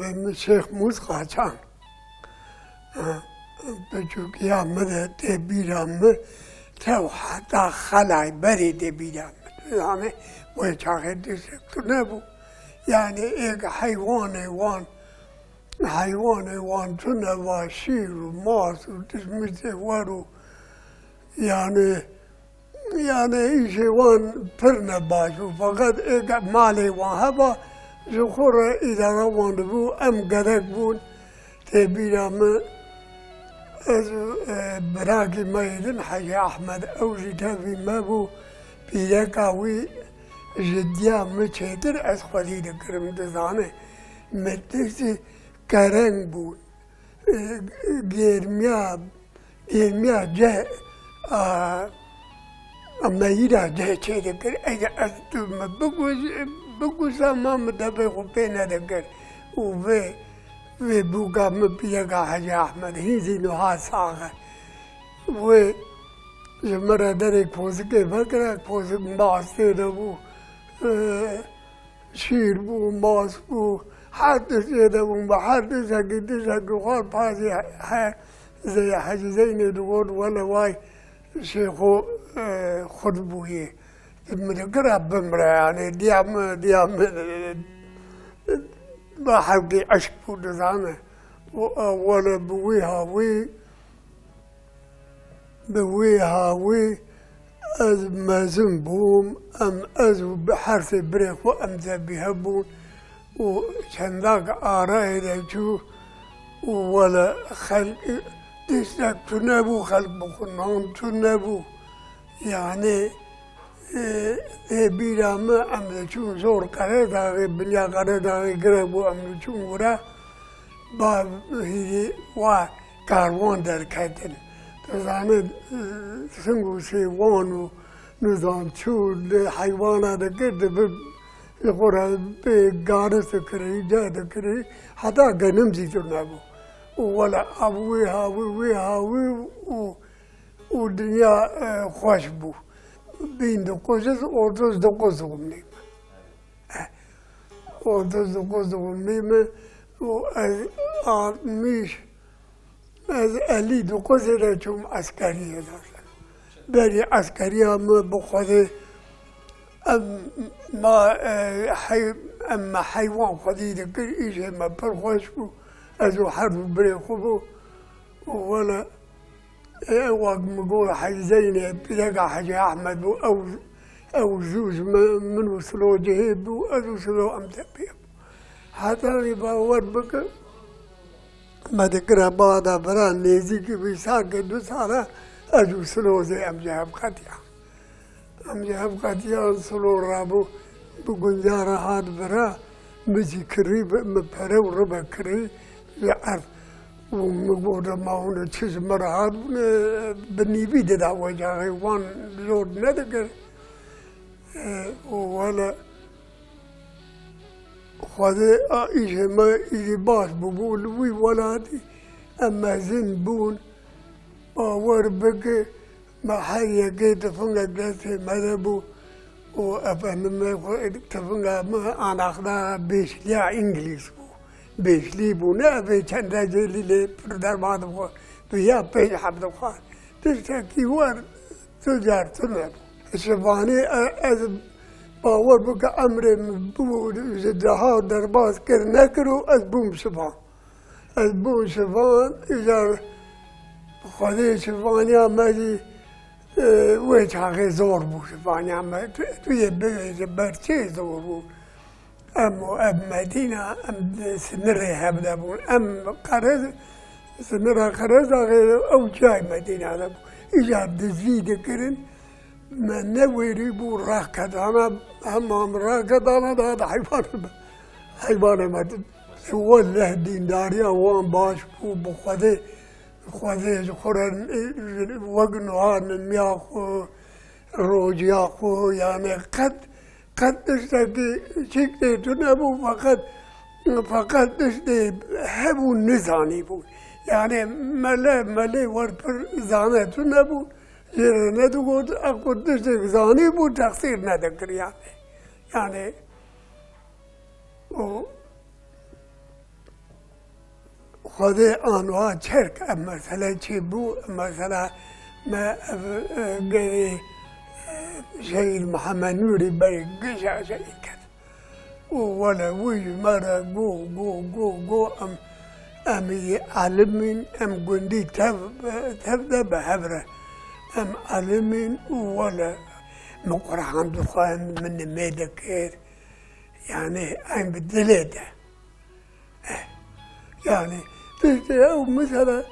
ve Şeyh Musa Çan. بچوکیا مده تبیرامه تو حتی خلای بری تبیرامه یعنی وی چاقه دیسکتو نبو یعنی ایک حیوان وان تونه و شیر و ماس و دسمیته ورو یعنی ایش وان پر نباشو فقط ایک مالی وان هبا زخور اداره وان بو ام گرک بون تبیرامه از براقي مايدن حاجة أحمد أوجي تافي ما بو بيدكاوي جديا متشدر از خودي دكرم دزانه متسي كارنگ بو گرمیا جه أما يدا جه چه دكر اجا از تو بگو ساما مدبه خوبينا دكر وفي و بوگا مبیگا حاج احمد هیزی نوها ساغه و جمره در ایک پوزگه فکره پوزگ ماس دیده بو شیر بو ماس بو هر دست دیده بو با هر دست خوار پازی زی حاج زین دوگود ولی وای شیخو خود بویه مدگره بمره یعنی دیام ما حقي عشق بود زانه ولا بويها از مازن بوم ام ازو بحرف بريخ وام ذبيها بون وشنداك آرائي دايتو ولا خلق ديسك تنابو خلق بخنان تنابو يعني بيرامه أملچون زور كره داغي بنيا كره داغي قربو أملچون ورا باب هي وا كاروان در كاتن تزانه سنگو سي وانو نظام چود حيوانا دكت بخورا بغارس كري جاد كري حتى غنم زيتو نابو ولا أبوي هاوي ودنيا خوش بو 1939 doğumluyum. 39 doğumluyum. Az 59 sene çum askeriye zaten. Beni askeriye ama bu kadar ama hayvan kadıydı ki işe ma perhoş bu. Az o harf bırakıyor ولا وقت مقول حاج زينب بلقى حاج احمد او زوج من وصلوا جهيب او وصلوا امتبيب حتى باور بك ما ذكر بعض بران نيزي كي بيساق دوسارا او وصلوا زي امجاب قاتيا وصلوا رابو بقنجارة هاد برا مجي كريب مبرو ربا كري يعرف ومقول ما هو تشيز مرات بني بيد دا وجه حيوان زود ندقر ولا خذ إيش ما إذا باش بقول وي ولادي أما زين بون باور بك ما حيا كيت فنجا جلسة مذهبو وأفهم ما تفنجا ما أنا أخذها بيش لا إنجليز بيشلي بونا في چند جيلي لي پردر بعد بخور تو يا بيش حبد بخور تشتكي وار تجار تنب شباني از باور بك امر بو زدها درباز كر نكرو از بوم شبان اجار خودي شبانيا ماجي ويچاقي زور بو شبانيا ما تو يبه برچه زور بو ام مدينة ام سنري هبدا بون ام قرز سنرا قرز غير او جاي مدينة هذا ايجاد دزيد كرن ما نويري بو راكدانا هم راكدانا هذا حيوان ما هو له دين داريا وان باش بو بخوذي خورن وقنوان مياخو روجياخو يعني قد تشتكي شكتي تنبو فقط تشتي هبو نزاني بو يعني ملي ورپر زانه تنبو جره ندقود اقود تشتي زاني بو تقصير ندكر يعني خدا آنها چرک مثلا چی بو مثلا ما گری شهید محمد نوری برای گشا شهید کرد ولا ويج مرة جو أم علمين أم جندي تبدأ بحبرة أم علمين ولا مقرع عند الخان من ميدا كير يعني أم بدلته يعني أو مثلا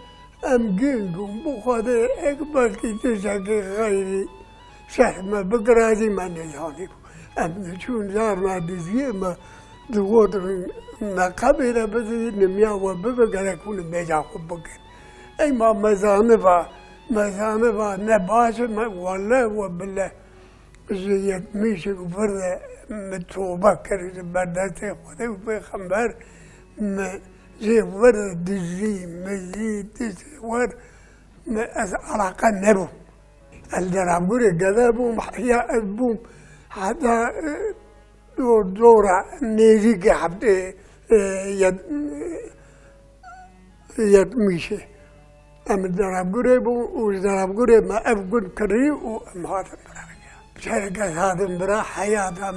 أم جنجم بخاطر أكبر كي تشكي غيري شحمة بقرازي ما نزاني أم نشون زارنا دزيه ما دوود ما قبل بدي نميا وببقى يكون ميجا خبكين أي ما مزانبا نباش ما والله وبالله زيت ميشي وفرد متوبة كريز بدأتي خذي وفي خمبر زي فرد دزي مزيد تسور ما علاقة نبو الدرابوري قذابهم حياء البوم حتى دورة نيزيك حتى يد ميشي أم الدراب قريبو والدراب قريب ما أبقون كري وأم هذا برايا شركة هذا برا حياة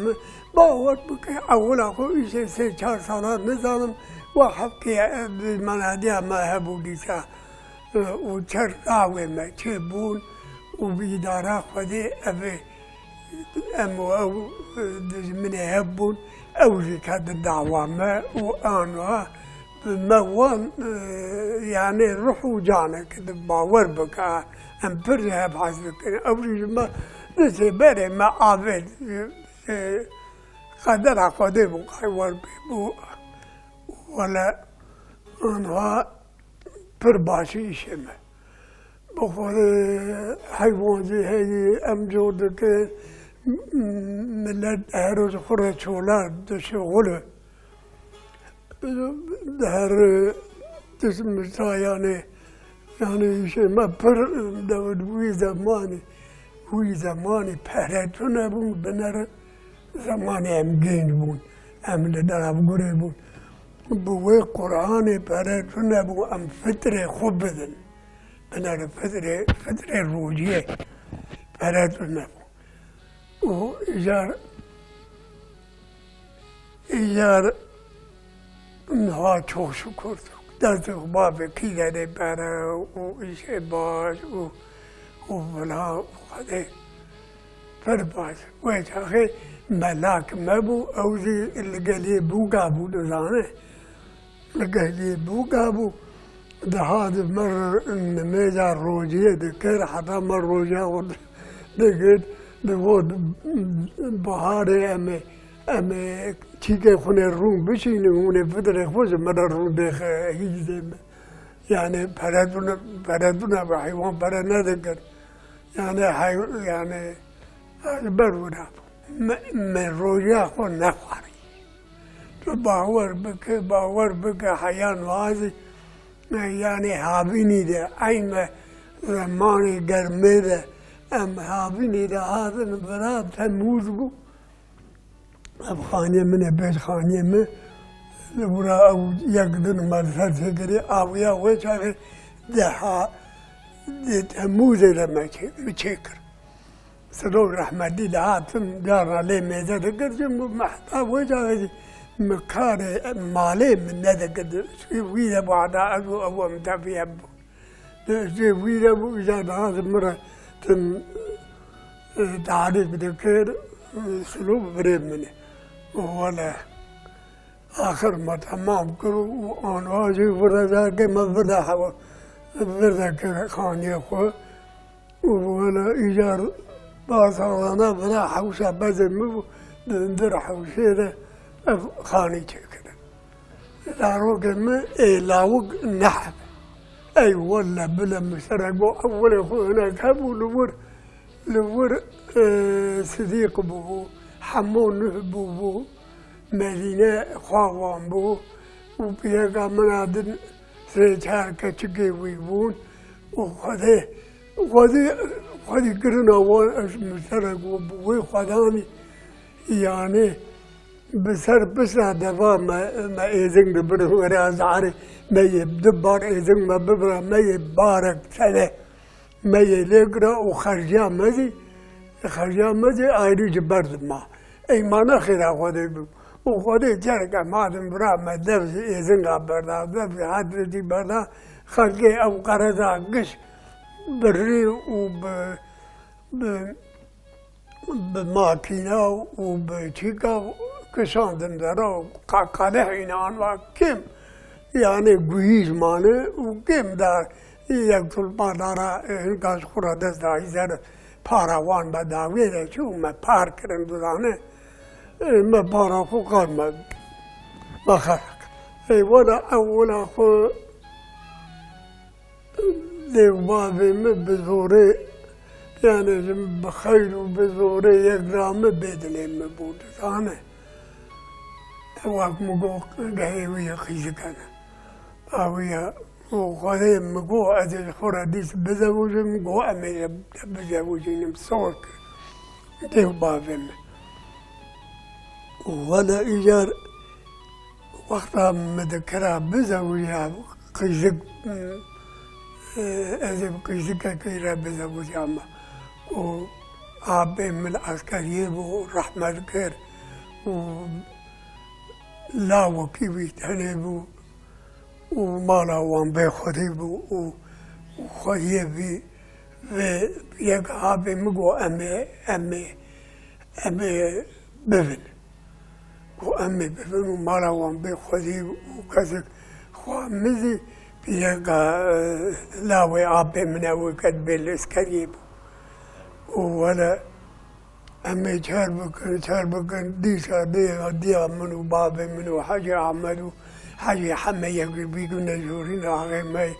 باور بك أول أخو إيش سيشار سنة نظام وحكي بالمنادية ما هبو ديسا وشر راوي ما تشبون وبيدارا خدي أبي أمو أو من يهبون أو زي كاد الدعوة ما وأنا موان يعني روحوا جانا كده باور بك أم برها بحسب أو زي ما نسيبري ما عبد قدر قديم قيور بيبو ولا أنها برباشي شمه بخور حيوان زي هذي أم جودك ملت هروز خورة شولار دشغله دهر تسمى يعني شيء ما بر دود وي زماني پرتونه بون بنر زماني ام جين بون ام لدراب گره بون بوي قرآن پرتونه بون ام فطره خوب بدن بنر فطره روجيه پرتونه بون و ایجار نها çok şükür دست باب کی داره برا و ایشه باش و بلا خده پر باش و چاخه ملاک مبو اوزی لگلی بوگا بو دزانه لگلی بوگا بو ده هاد مر نميجا روجيه دكر حتى مر روجا دكر دود بهاره أما تيجي خونه روم بشينه هونه فترة خوش مرة روم بخ هيزم يعني بردنا بحيوان بردنا ذكر يعني برونا من روجا خون نخاري باور بك حيان وازي يعني هابيني ده أيم زماني گرمه ده أم هابيني ده هذا براب تموز بو اب خانه من بیت خانه من لورا او یک دن مرسل سکری آویا وچه ده تموز ده مچکر سلو رحمتی ده تم دار علی میزه ده کرجم محتا وچه مکار مالی من ده کرد ویده بعدا او متفیه بو ده ویده بو ایجاد هذا مرة تم تعريف ده كير سلو بريد منه ولا آخر ما تمام کرو آنها جی ورده که ما ورده که خانه خو ولا ایجار باز آنها برا حوشه بزمه در حوشه ده خانه چه کنه دارو که من ایلاوگ نحب ای ولا بلا مشترک بو اول خو هناك هبو لور صديق بو حمون بو مدينة خواوان بو وبيجا منادن سيجار كتشكي ويبون وخذي قرنا وان مشترك وبوي خداني يعني بسر بسنا دفا ما إذن ببره وراز عاري ما يبدبر إذن ما ببره ما يبارك سنة ما يلقرا وخرجا مزي خرجا مزي آيري جبرد ما أي ما نخير أخذي وخذي جرك ما دمبرا ما دفز إذن بردا دفز حدرتي بردا خرجي أو قرزا قش بري بماكينة وبتشيكا كشاندن درا قاقله إنان وكم يعني جويز مانه وكم دار يقتل بادارا إنكاس خورا دست داعي زر پاراوان بداویه شو ما پار کردن دوزانه ما پارا فوقان ما خرق ولا اولا خو دیوبابی ما بزوره يعني بخير وبزوره يقرام بدلين مبود ثاني واق مقو قهيوية خيزكنا اويا وخذي مقو ادي خورا ديس بزوجي مقو امي بزوجي نمسوك دیوبابی ما ولا إيجار وقتها مذكرة بزوجها قيزك أزب قيزك كيرا بزوجها ما وعبي من العسكرية ورحمة كير ولا وكيبي تهنبو ومالا وان بيخديبو وخيبي ويك عبي مقو أمي بفن وأمي بفن ومالا وان بيخديبو وكذا خوامزي بيجا لاوي عبي من أوي كتبي الإسكريبو ولا أمي شاربك ديسا ديا منو بابي منو حاجة عملو حاجة حمي يقول بيقول نزورين هاي ماي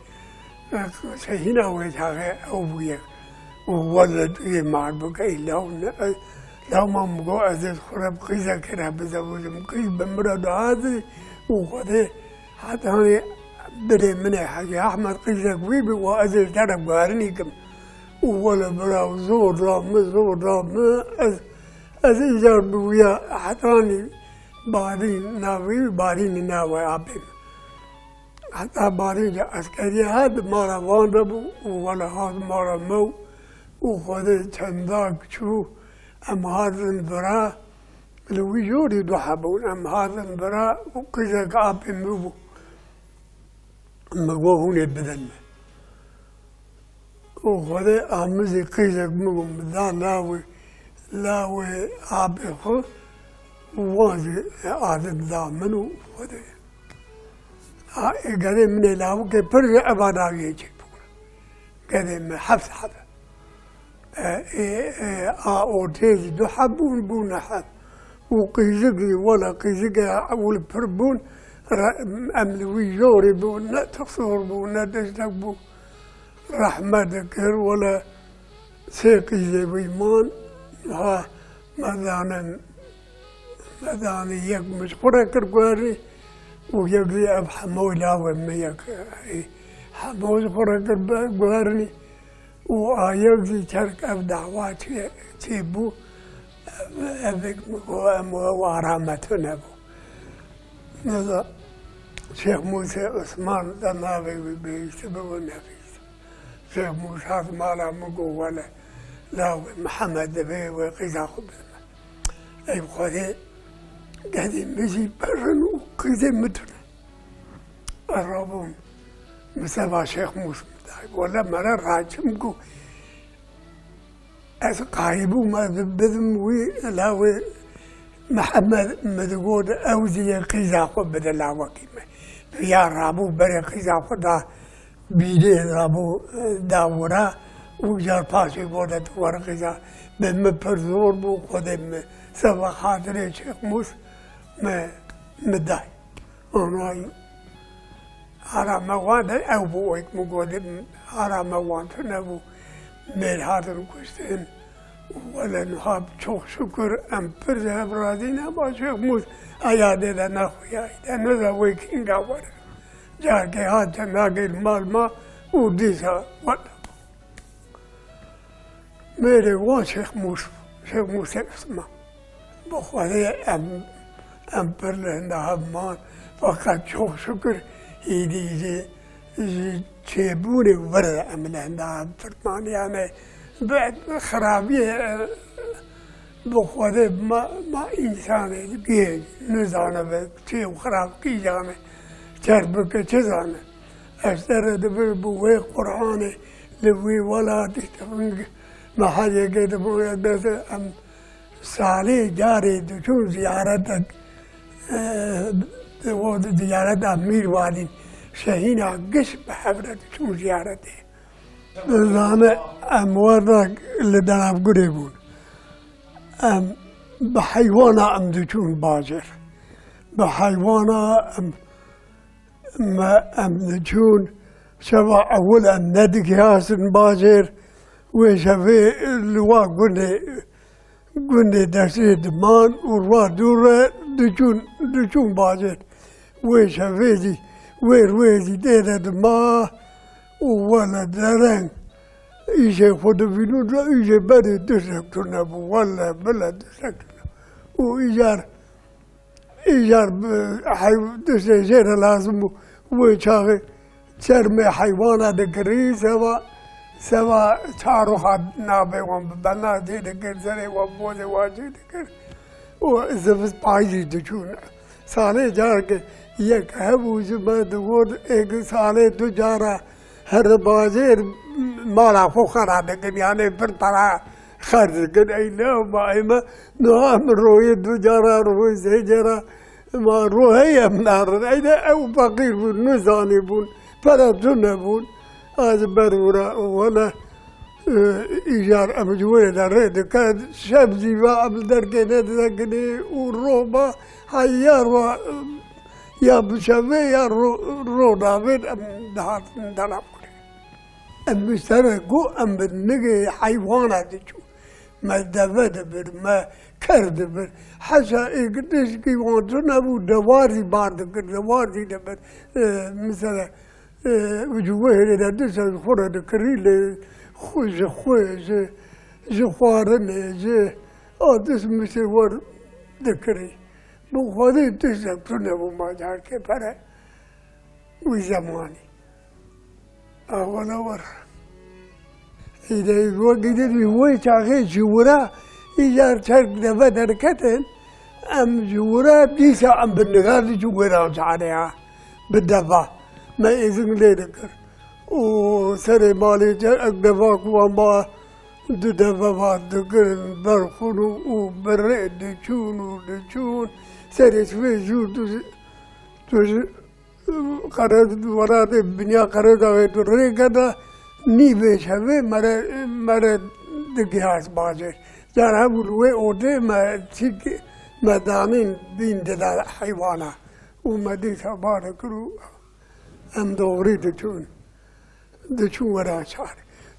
سهينا ويتاغي أوبيك وولد يمعربك إلا لو ما مقو أزيز خراب قيزا كرا بزاوز مقيز بمرد هذي وخذي حتى هاني بري مني حاجة أحمد قيزا كويبي وأزيز ترى قارنيكم ولا براو زور رام أزيز جرب ويا حتاني بارين ناوي بارين ناوي عبيم حتى بارين عسكري هذا مرة واندبو ولا هذا مرة مو وخذي تنداك شو أم هذا البرا لو يجوري دحبون أم هذا البرا وكذا عبيم مو مقوهون بدن وخذي أمزي كذا مو مدان لاوي عبيخو وواجه آدم ذامنو وده قدم من لاو كبر أبدا يجيبون قدم حفظ حدا أوتيج دو حبون بون حب وقيزقي ولا قيزقي أول بربون أملوي جوري بون لا تصور بون لا تجدبو رحمة ذكر ولا سيقي زي بيمان ها مدانا مداني يك مش فرقر قاري ويقضي أب حمولا وميك حموز فرقر قاري ويقضي ترك أب دعوات تيبو أبك وعرامتنا بو هذا شيخ موسى عثمان دماغي بيسبب النفيس شيخ موسى مالا مقو ولا لا محمد بيه وقيزا خبز أي بخذي قاعدين مشي برن وقيزي متنا الرابون مسابع شيخ موسى ولا مرة راجمكو أسقايبو ما بذم وي لاوي محمد مدقود أوزي قيزا خبز لا وكيمة يا رابو بري قيزا خدا بيدي رابو داورا وجار باسي قودت ورقيزا بمبرزور بو قدم سبا خاطر شيخ موس ما مداي أنا على مواد أو بوك مقدم على مواد نبو من هذا القصدين ولا نهاب شوق شكر أم برزه برادينا با شيخ موس أيادي ذا نخويا إذا نذا ويكين قاور جاكي هاتا ناقي المال ما وديسا ولا ميري وان شيخ موسى اسمه بخوذي أم ام برلند همان فقط çok şükür iyiydi. چبونه ورد عملند فرمان yani خرابیه بخوده ما انسانه گیج نزانه به چه خراب کی جانه چرب که چه زانه اشتر دبر بوی قرآن لوی ولادی تفنگ محلی که دبوی دست ام سالی جاری چون زیارت زیارت امیر والین شهین آگش به حضرت چون زیارته زانه اموار لدناب گره بود ام به حیوانا ام دچون باجر به حیوانا ام دچون شبا اول ام ندکی هستن باجر و شبه لوا گنده دسته دمان و روا دوره دچون باجر و شبه دی ویروزی دیده دما و ولا درنگ ایشه خود بینود را ایشه بده دستکتر نبو والله بله دستکتر و ایجار دستکتر لازم و چاقه چرم حیوانا دکری سوا چارو خاد نابه وان بنا دیده کر سره و بوده واجه دکر و زفز پایزی دچون ساله جار که یک هبوز بعد ود एक साले तो जारा हर बाजार माला फुखरा देकर यानी फिर तरा खर्च कर ऐले मायमा नहाम रोए तो जारा रोए से जारा ما روحي أمنار إذا أو فقير بون نزاني بون فلا تنبون هذا برورا ولا إيجار أمجوية دريد كاد شبزي وعبدر كده ذكني وروبا هيار یا بشوه یا رو داوید ام دهات دلاب کنه ام بسره گو ام بنگه حیوانات چو ما دوده بر ما کرده بر حسا اگدش که وانتو نبو دواری بارد کرد دواری دبر مثلا وجوه هره دست خورده کریل خوش خوارنه آدس مثل ور دکری بخوده تشکر نبو ماجار که پره وی زمانی اولا ور ایده وقتی وی چاقه جورا ایجار چرک دفع درکتن ام جورا دیسا ام بندگار جورا چاره ها بدفع ما ازن لیدکر و سر مالی چر اک دفع کوان با دو دفع باد دکرن برخونو و بره دچون سرش و جور تو قرار وراد بنیا قرار داغه تو ریگدا نی بشوه مره دگیاس باشه جاره بروه اوده ما چیک مدامین بین دل حیوانا و مدی سباره کرو ام دوری دچون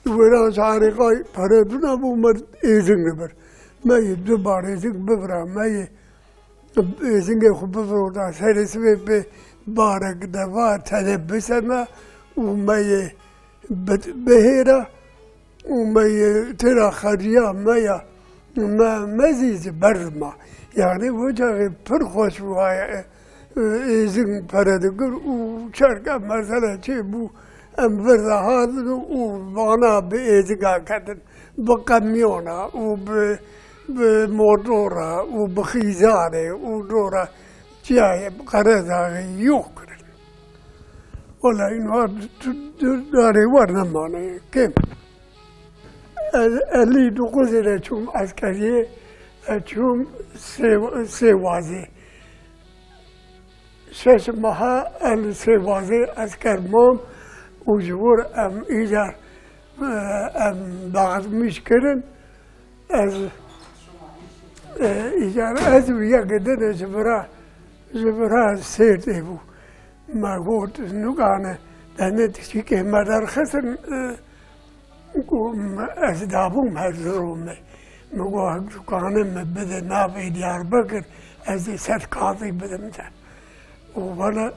ورا چاره قای پردونا بو مر ایزنگ بر ما یه دو بار ایزنگ ببرم ما یه ایزنگ خوب بفرودا سرس به بارک دوا تلبسنا و ما یه بهیرا و ما یه ترا خریا ما مزیز برما یعنی وجه پر خوش وای ایزنگ پردگر و چرک مثلا چه بو ام فرزهاد و وانا به ایزگا کردن با کمیونا و به موتورا و به خیزاره و دورا جای قرضه یوک کردن ولی اینها داره ورنمانه کم الی دو گذره چون عسکریه چون سوازه شش ماه سوازه عسکر مام وجبور ام ایجار ام بعض میشکرن از ایجار از ویا کدن جبرا سرت بو ما گفت نگانه دنده چی که مدار خسن از دابوم هزرومه مگو کانه مبده ناب دیار بکر از سر کاذی بدم جان و ولی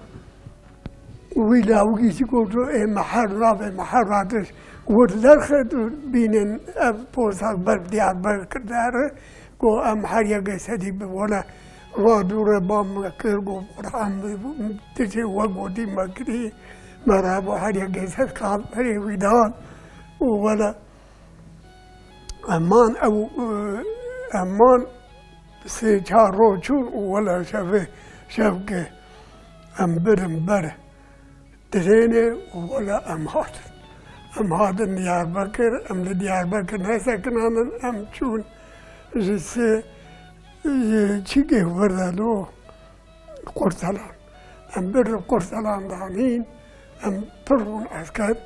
ویلا وگیسی کوتو محراتش ود درخت بینن پوساق بر دیار بکر داره کو ام هر یک سدی به ولا وادور بام كيرغو قرآن تجي وقودي مكري مرابو هاري جيسر قال بري ويدان ولا أمان أو أمان سيجار روجون ولا شافك أمبر تريني ولا أمهات ديار بكر ديار بكر ناسا كنانا أمشون جسي چیگه وردالو قرطلان بر قرطلان دانین پرون اسکر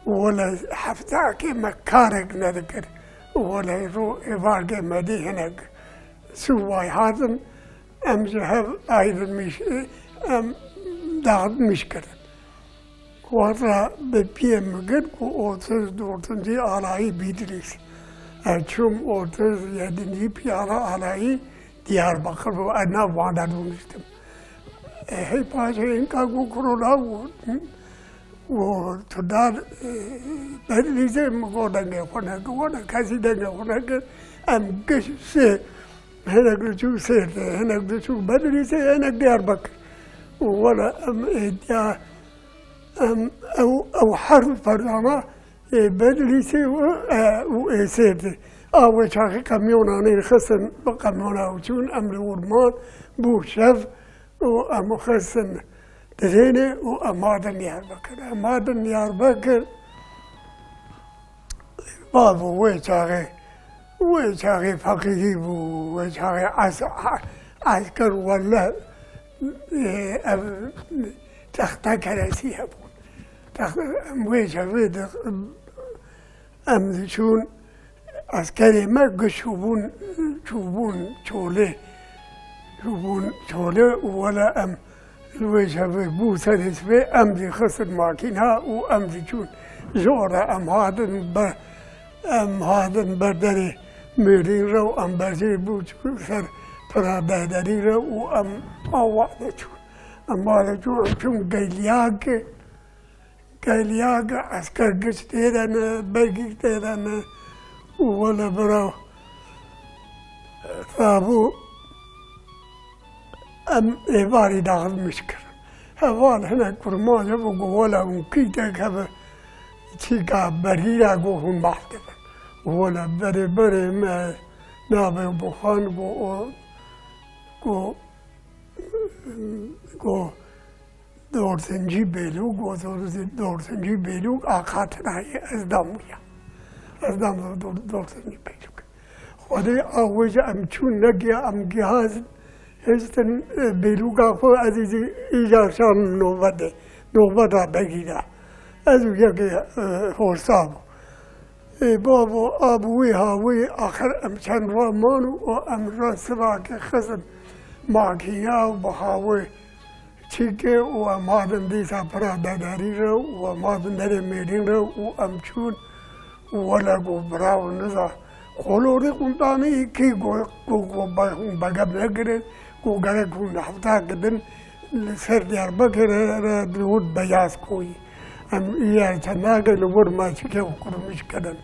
ولا حفظه که مکارک ندکر ولا رو ایوارگ مدیهنگ سوای هاتن جهب ایدن میش داد میش کردن وارا به پیم مگر کو اوتز دورتنجی آلایی بیدریس چون اوتز یدنی پیارا آلایی Diyarbakır bu ana Van'da olmuştum. Hep acayip kagu kurular o tudar ben lize mkoda ngefona kuona kazi denge fona am geçse henek düşse henek düşse ben lize henek Diyarbakır ولا am ya أو حرف فرعنا بدريسي وإسيرتي أول شيء كميوناني خسن بقمونا وشون أمر ورمان بوشف وأم خسن تزيني وأمادن دياربكر أمادن دياربكر بابو ويشاغي فقيه ويشاغي عسكر ولا تختا كراسيها بون تختا ويشاغي أم شون عسكري ما شوبون شوله ولا أم الوجه بوسة نسبة أم دي خسر ماكينها وأم دي شون زورة أم هادن بردري ميرين رو أم برزي بوسر فرادادري رو وأم أوادا شون أم هذا شون قيلياك عسكر قشتيران برقيتيران ولا براو فابو أم إباري داخل مشكلة هوال هنا كرمان يبقوا ولا مكيتا كذا تيكا بريرا قوهم محتفل ولا بري ما نابي بخان قو دور سنجي بيلوك دور سنجي بيلوك آقاتنا هي أزدامية أزدام دور سنجي بيلوك خودي أوجه أم چون نگيا أم جهاز هستن بيلوك أخو عزيزي إيجاشان نوبدا بگيرا أزو يكي هورسابو بابو أبوي هاوي آخر أم چند رامانو و أم رسراك خزن ماكينا و بخاوي چیکه و آمادن دیسا پراداداری رو و آمادن در میرین رو و امچون ولا گو براو نزا خلوری کنتانی کی گو بگم نگره گو گره کن هفته کدن سر دیاربکر را درود بیاس کوی ام ایار چناگه لور ما چیکه و کرمش کدن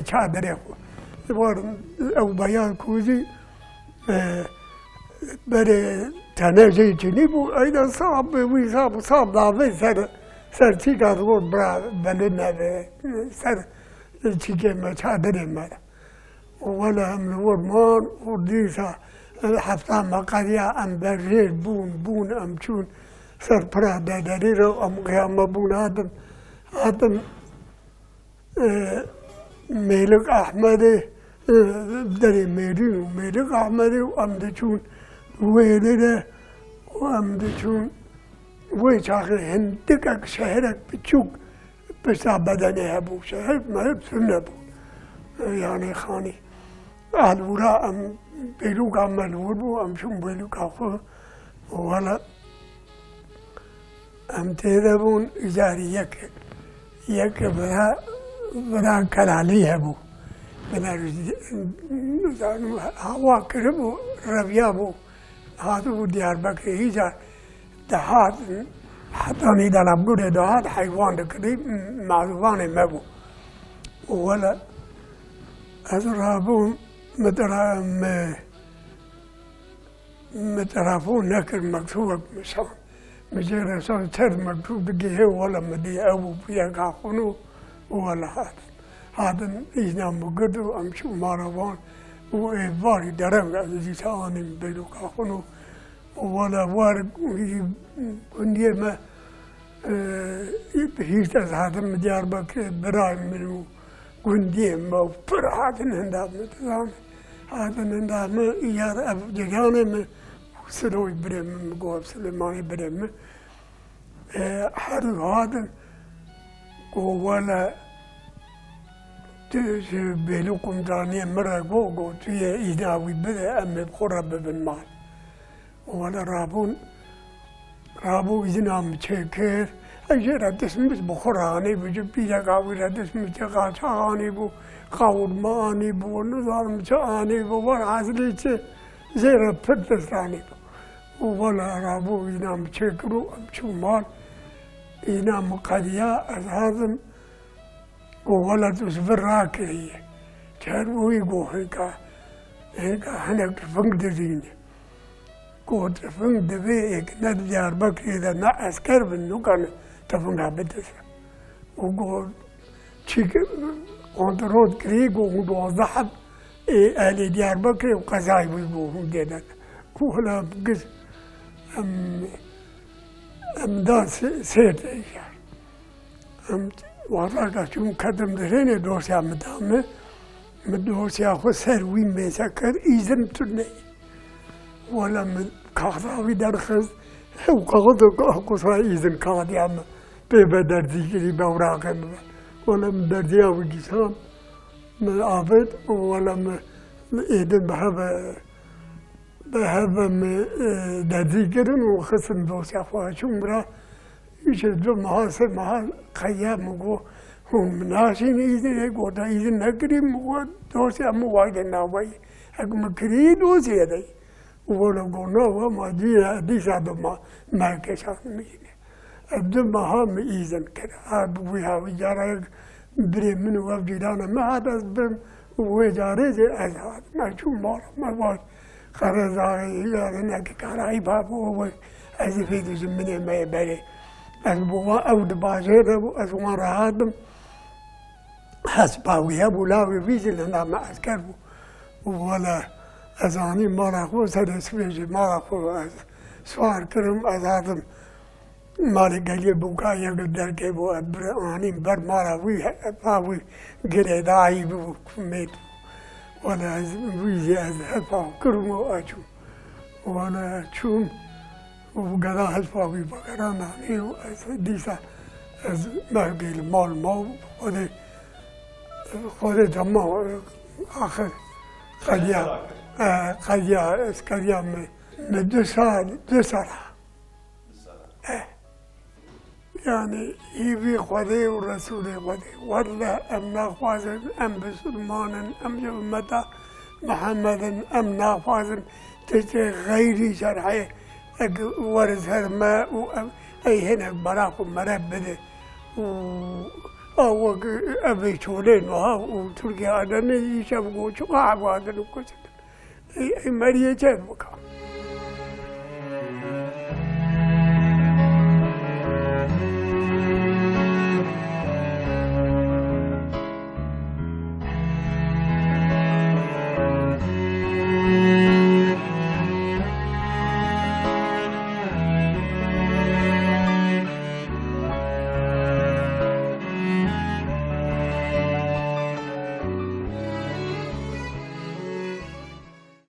چادره خو او بیاس کوزی برای تنازع جنیبو اینا صعب صعب دعوی سر چی کارو برا بلند سر چی که ما چادری مالا ولا هم نورمان و دیسا هفته مقایا ام بریر بون ام چون سر پرادادری رو ام قیام بون آدم ملک احمدی دری ملک احمدی و ام دچون ويلده وأمدشون ويشاخي هندكك شهرك بتشوك بس بدني هبو شهر ما يبسنبو يعني خاني أهل ولا أم بيلوك عمل وربو أم شون بيلوك أخو ولا أم تذبون إجاري يك بلا كلالي هبو بلا هوا كربو ربيابو هذا دياربكر هيجا دهات حتى نيدا نبغى دهات حيوان قريب معروفان مبو ولا أزرابون مدرام مترافون نكر مكتوب مثلا مجرد صار تر مكتوب دقيه ولا مدي أبو فيها كاخنو ولا هذا إذا مقدر أمشي ماربان وإباري درم الذي ثاني بينو كاخنو ولا وارد كندي ما هيت هذا مديار بك براي منو كندي ما فرحات هندام مثلا هذا هندام يار أب جانه سلوي برم مقاب سليماني برم هذا ولا بيلوكم دانية مرة جوجو تيه إداوي بدأ أم بخرب بالمال ولا رابو إذا متشكر أجر دسمت بخراني بجبي جاوي دسمت قاچاني بو قاود ماني بو نظام متاني بو ورعزليت زير فتساني بو ولا رابو إذا متشكرو أمشو مال إذا مقديا أزهازم ولا تصبر راكي تروي يقولك هيك هناك فنك دزيني كنت فنك دبيك نديار بكري إذا نا أسكر منو كان تفنها بدس وقول تشيك كنترول كريغو ودو ذهب أهل ديار بكري وقزاي ويبوهم دينا ولا بقز أم داس سيد إيشار وراك شو كدم دريني دوسيا مدامه مدوسيا خو سروي مسكر إذن تني ولا من كاغاوي درخز هو كاغدو كوسا إذن كاغدي عم ببدر ذيكري بوراقم ولا من درديا وجسام من عابد ولا من إذن بهذا من درديكرن وخصن دوسيا خو شمرا يشدو مهاسة مها خيام مغو هم ناسين إذن يقول إذن نقري مغو دوسي أمو وايد ناوي أكو مكري دوسي هذي ولا قلنا وما دي سادو ما كشاف ميني أبدو مها إذن كده أبوها وجارك بري من وفجدانا ما هذا برم وجاري زي أزهاد ما شو مارا ما واش خرزاري يعني نك كراي بابو أزفيدو زمني ما يبالي أسبوع أو دباجة أسبوع رهادم حسباوي أبو لاوي فيزل هنا ما أذكره ولا أزاني مراكو سدس فيجي مراكو سوار كرم أزادم مالي قلي بوكا يقدر كيبو أبراني بر مراوي باوي قريداي بوكميت ولا فيجي أزهفا كرمو أشوم ولا شوم وقال هالفاوي بقرانا نيو ديسا از باقي المال مو خذ جمع آخر قضية اسكاليا من دسالة يعني يبي خذي ورسولي خذي ولا أمنا خوازن أم بسلمان أم جمتا محمد أم نافازن تجي غيري شرعي ورز هرماء أي هنا براكم مربده أو أبي شولين وها وتركي هذا نيجي شبكو شو قاعد هذا الكوسك أي مريء جاب